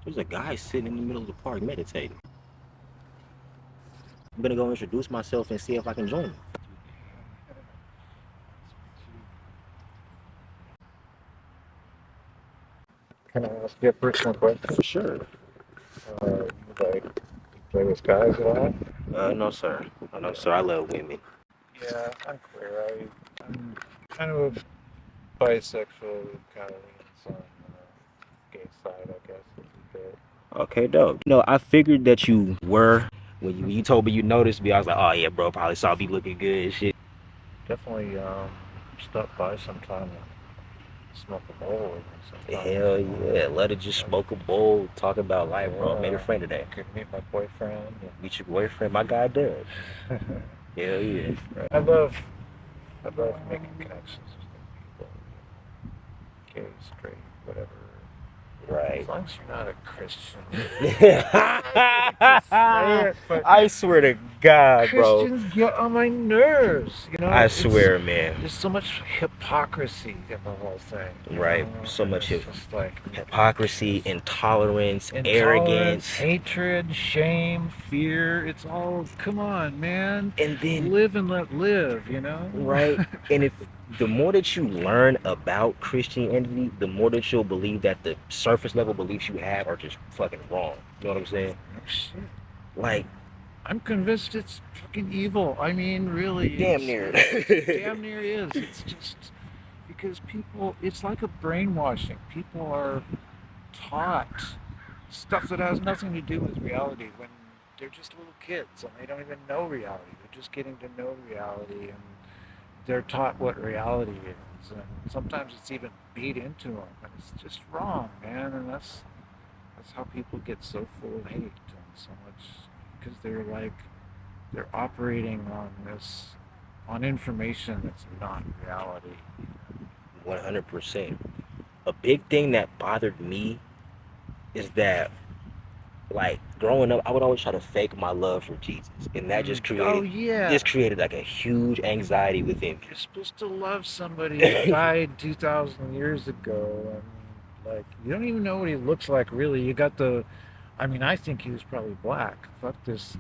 There's a guy sitting in the middle of the park meditating. I'm gonna go introduce myself and see if I can join him. Can I ask you a personal question? For sure. You like you play with guys a lot? No, sir. No, sir. I love women. Yeah, I'm queer. I'm kind of bisexual, kind of leans on the gay side, I guess, a little bit. Okay, dope. I figured that you were when you told me you noticed me. I was like, oh yeah, bro, probably saw me looking good and shit. Definitely stop by sometime and smoke a bowl with me sometime if Hell you want. yeah, let it just smoke a bowl, talk about life, bro. I made a Yeah, friend today. you could meet my boyfriend. Meet your boyfriend, my guy does. And Hell yeah. I love making connections with new people, gay, straight, whatever. As Right. long as you're not a Christian. I hate to say it, but I swear to God, bro. Christians get on my nerves. I swear, man. There's so much hypocrisy in the whole thing. Right. So And much it's just like hypocrisy, just intolerance, intolerance, arrogance. hatred, shame, fear. It's all, come on, man. And then, Live and let live, right? And if the more that you learn about Christianity, the more that you'll believe that the surface level beliefs you have are just fucking wrong. You know what I'm saying? No shit. Like, I'm convinced it's fucking evil. I mean, really, damn near. damn near is. It's just because it's like a brainwashing. People are taught stuff that has nothing to do with reality when they're just little kids and they don't even know reality. They're just getting to know reality and they're taught what reality is. And sometimes it's even beat into them. And it's just wrong, man. And that's how people get so full of hate and so much because they're operating on information that's not reality. 100%. A big thing that bothered me is that, like, growing up, I would always try to fake my love for Jesus, and that just Oh created yeah, this created like a huge anxiety within you're supposed to love somebody who me. died 2,000 years ago, and like you don't even know what he looks like. Really, you got the. I mean, I think he was probably black. Fuck this,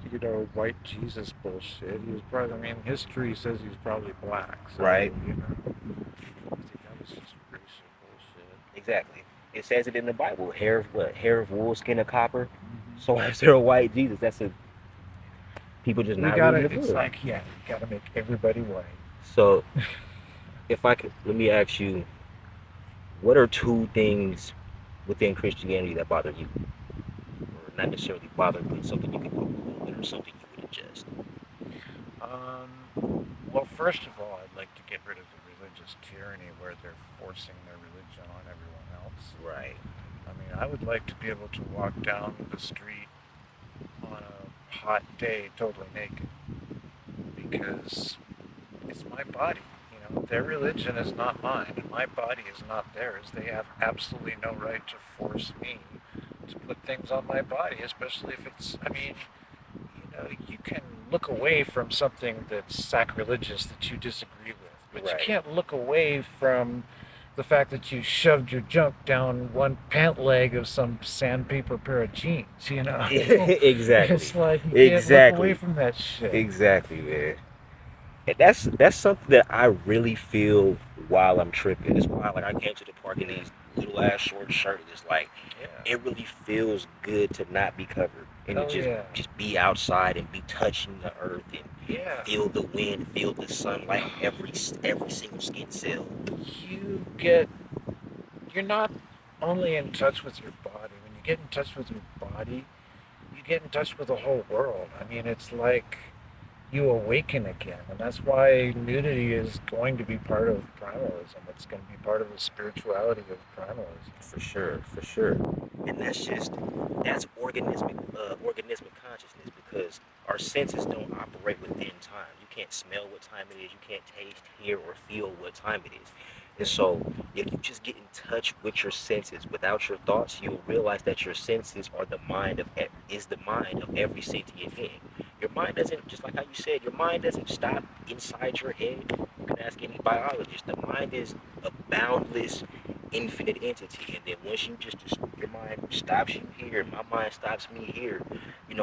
white Jesus bullshit. He was probably. I mean, history says he was probably black. So Right? I think that was just racial bullshit. Exactly. It says it in the Bible. Hair of what? Hair of wool, skin of copper. Mm-hmm. So if they're a white Jesus, that's a people just We not gotta. reading the It's book. like you gotta make everybody white. So if I could, let me ask you, what are two things within Christianity that bother you, or not necessarily bother, but something you can do a little bit, or something you would adjust? Well, first of all, I'd like to get rid of the religious tyranny where they're forcing their religion on everyone else. Right. I mean, I would like to be able to walk down the street on a hot day totally naked because it's my body. Their religion is not mine, and my body is not theirs. They have absolutely no right to force me to put things on my body, especially if it's, I mean, you can look away from something that's sacrilegious that you disagree with, but you Right. can't look away from the fact that you shoved your junk down one pant leg of some sandpaper pair of jeans. Exactly. It's like you can't look away Exactly. from that shit. Exactly, man. And that's something that I really feel while I'm tripping. It's why, like, I came to the park in these little ass short shirts. It's like Yeah. it really feels good to not be covered and to Oh just yeah. just be outside and be touching the earth and Yeah. feel the wind, feel the sunlight, every single skin cell. You get you're not only in touch with your body. When you get in touch with your body, you get in touch with the whole world. I mean, it's like you awaken again. And that's why nudity is going to be part of primalism. It's going to be part of the spirituality of primalism. For sure, for sure. And that's organismic consciousness because our senses don't operate within time. You can't smell what time it is. You can't taste, hear, or feel what time it is. And so, if you just get in touch with your senses without your thoughts, you'll realize that your senses are the mind of is the mind of every sentient being. Your mind doesn't, just like how you said, your mind doesn't stop inside your head. You can ask any biologist. The mind is a boundless infinite entity. And then once you just your mind stops you here, my mind stops me here, we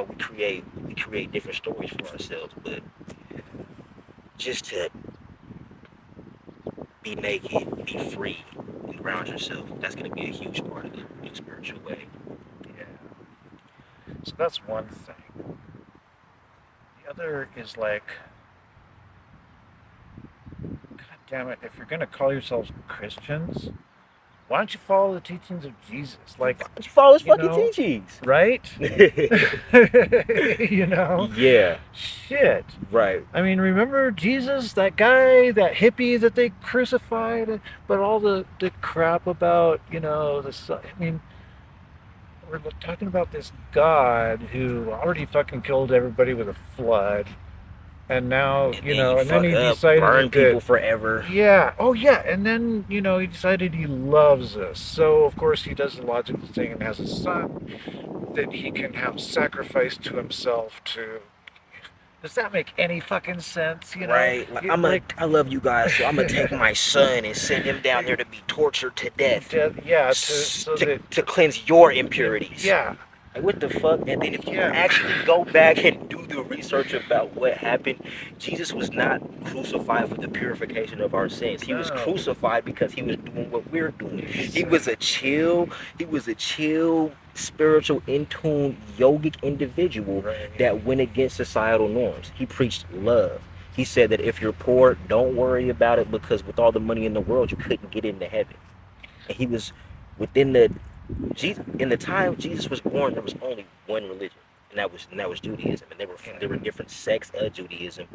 create different stories for ourselves. But just to be naked, be free, and ground yourself, that's gonna be a huge part of the new spiritual way. Yeah. So that's one thing. The other is like, God damn it, if you're gonna call yourselves Christians, why don't you follow the teachings of Jesus? Like, Why don't you follow his you fucking know, teachings? right? You know? Yeah, Shit. right. I mean, remember Jesus, that guy, that hippie that they crucified, but all the crap about, I mean, we're talking about this God who already fucking killed everybody with a flood, and now, And then you and then fuck he up, burn decided that, people forever. yeah, oh yeah, and then, he decided he loves us. So, of course, he does the logical thing and has a son that he can have sacrificed to himself to. Does that make any fucking sense? Right? Like Like, I love you guys, so I'm gonna take my son and send him down there to be tortured to death, yeah, so that, to cleanse your impurities. yeah, Like, what the fuck? And then if you yeah, actually go back and do the research about what happened, Jesus was not crucified for the purification of our sins. He was no, crucified because he was doing what we're doing. He was a chill, spiritual, in tune, yogic individual right, that went against societal norms. He preached love. He said that if you're poor, don't worry about it because with all the money in the world, you couldn't get into heaven. And he was within the in the time Jesus was born, there was only one religion, and that was Judaism, and there were different sects of Judaism,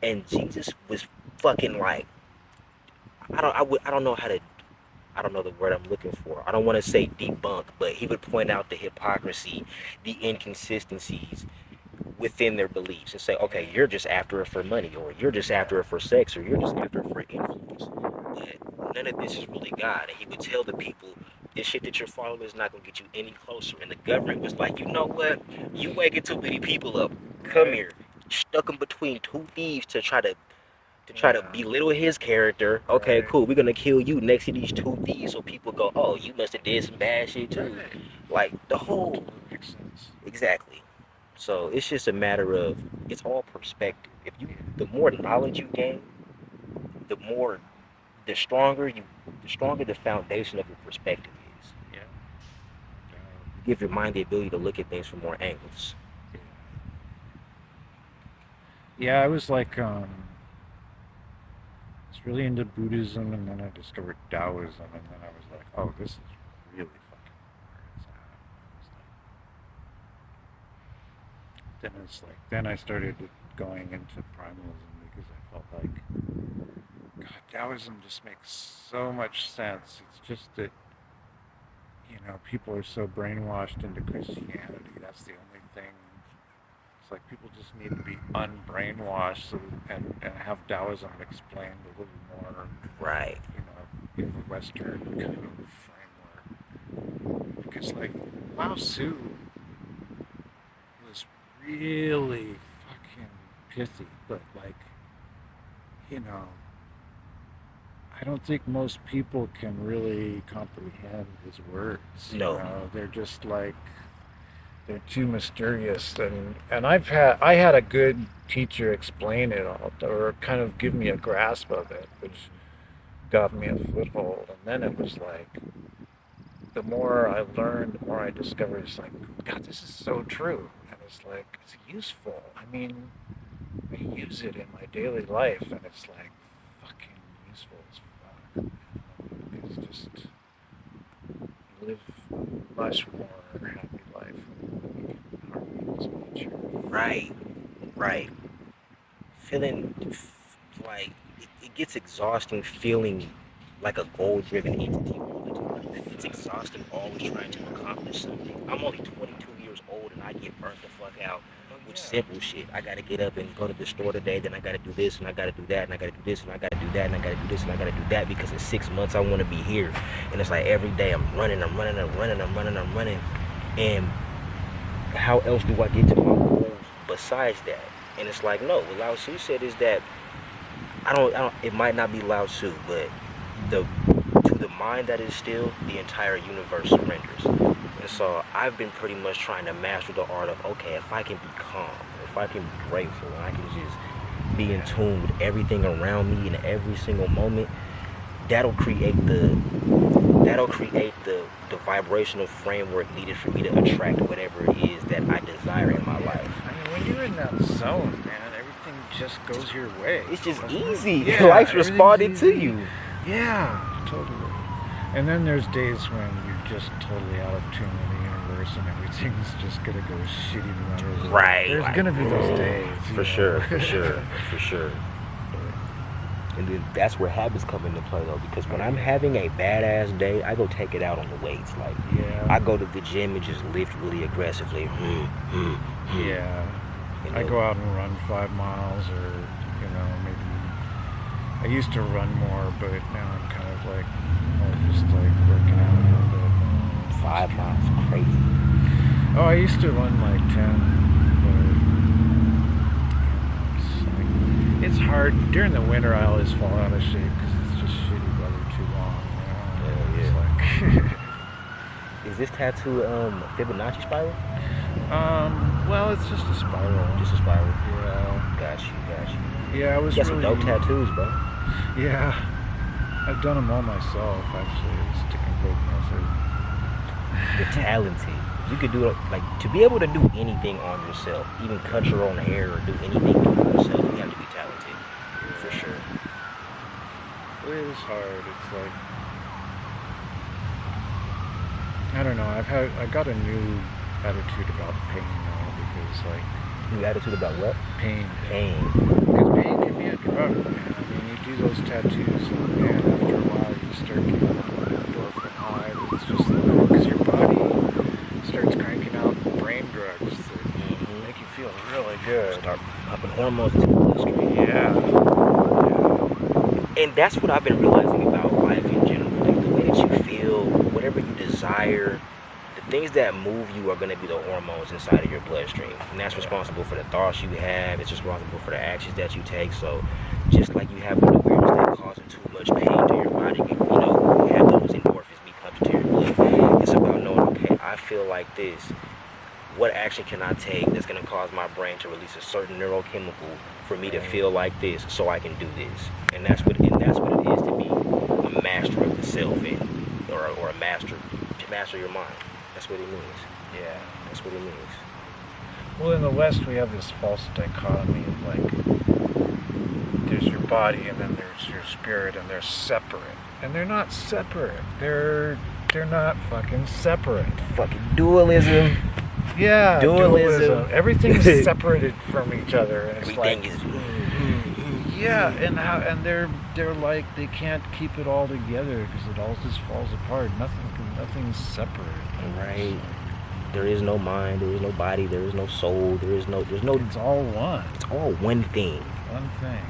and Jesus was fucking like I don't know how to I don't know the word I'm looking for. I don't want to say debunk, but he would point out the hypocrisy, the inconsistencies within their beliefs and say, okay, you're just after it for money, or you're just after it for sex, or you're just after it for influence. But none of this is really God. And he would tell the people, this shit that you're following is not going to get you any closer. And the government was like, you know what? You waking too many people up. Come right, here. Stuck him between two thieves to try to yeah, belittle his character. Okay, right, cool. We're gonna kill you next to these two thieves, so people go, oh, you must have did some bad shit too. right. Like the whole Totally makes sense. exactly. So it's just a matter of it's all perspective. If you Yeah, the more knowledge you gain, the more the stronger you the stronger the foundation of your perspective is. yeah, no doubt. You give your mind the ability to look at things from more angles. Yeah, yeah. I was like, was really into Buddhism, and then I discovered Taoism, and then I was like, oh, this is really fucking where it's at. Then I started going into primalism because I felt like, God, Taoism just makes so much sense. It's just that, people are so brainwashed into Christianity. That's the only thing. It's like people just need to be unbrainwashed, and have Taoism explained a little more, Right. in the Western kind of framework. Because, like, Lao Tzu was really fucking pithy, but, like, you know, I don't think most people can really comprehend his words. No. They're just like, they're too mysterious, and I had a good teacher explain it all, or kind of give me a grasp of it, which got me a foothold. And then it was like, the more I learned, the more I discovered, it's like, God, this is so true. And it's like, it's useful. I mean, I use it in my daily life, and it's like fucking useful as fuck. It's just, you live a much more happy life when you can harmony with nature. Right. Right. Feeling like it gets exhausting feeling like a goal-driven entity all the time. It's exhausting always trying to accomplish something. I'm only 22 years old and I get burnt the fuck out Oh with yeah. simple shit. I gotta get up and go to the store today, then I gotta do this and I gotta do that and I gotta do this and I gotta do that and I gotta do this and I gotta do that because in 6 months I want to be here. And it's like every day I'm running, I'm running, I'm running, I'm running, I'm running. And how else do I get to my goals besides that? And it's like, no, what Lao Tzu said is that I don't, it might not be Lao Tzu, but the to the mind that is still, the entire universe surrenders. And so I've been pretty much trying to master the art of, okay, if I can be calm, if I can be grateful, and I can just be in tune with everything around me in every single moment, that'll create the vibrational framework needed for me to attract whatever it is that I desire in my life. I mean, when you're in that zone, man, everything just goes your way. It's just easy. Yeah, Life's responding to you. Yeah, totally. And then there's days when you're just totally out of tune with the universe and everything's just gonna go shitty no matter what. Right. There's gonna be those days. For sure. And then that's where habits come into play, though, because when I'm having a badass day, I go take it out on the weights. Like, I go to the gym and just lift really aggressively. Yeah. I go out and run 5 miles, or maybe I used to run more, but now I'm kind of like more just like working out a little bit. 5 miles, crazy. Oh, I used to run like 10. It's hard. During the winter, I always fall out of shape because it's just shitty weather too long. It's like Is this tattoo Fibonacci spiral? Well, it's just a spiral. Just a spiral. Yeah. Got you. Yeah, I was you got really... some dope tattoos, bro. Yeah. I've done them all myself, actually. Stick and poke method. You're talented. You could do it, like, to be able to do anything on yourself, even cut your own hair or do anything to yourself, you have to be talented, for sure. It is hard. It's like, I don't know. I got a new attitude about pain now, because like... New attitude about what? Pain. Pain. Because pain can be a drug, man. I mean, you do those tattoos, and man, after a while, you start getting an endorphin high. It's just like, because your body starts cranking out brain drugs that make you feel really good. Start pumping hormones into the bloodstream. Yeah. And that's what I've been realizing about life in general. Like, the way that you feel, whatever you desire, the things that move you are going to be the hormones inside of your bloodstream. And that's responsible for the thoughts you have. It's responsible for the actions that you take. So just like you have an awareness that causes too much pain to your body, you have those endorphins be pumped into your blood. It's about knowing, okay, I feel like this. What action can I take that's going to cause my brain to release a certain neurochemical for me to feel like this, so I can do this? And that's what it is to be a master of the self, or a master, to master your mind. That's what it means. Yeah. That's what it means. Well, in the West, we have this false dichotomy of like, there's your body and then there's your spirit, and they're separate. And they're not separate. They're not fucking separate. Fucking dualism. Yeah, dualism. Everything's separated from each other. And Everything it's is. Yeah, and they're like, they can't keep it all together because it all just falls apart. Nothing's separate. Right. There is no mind. There is no body. There is no soul. There's no. It's all one. It's all one thing. One thing.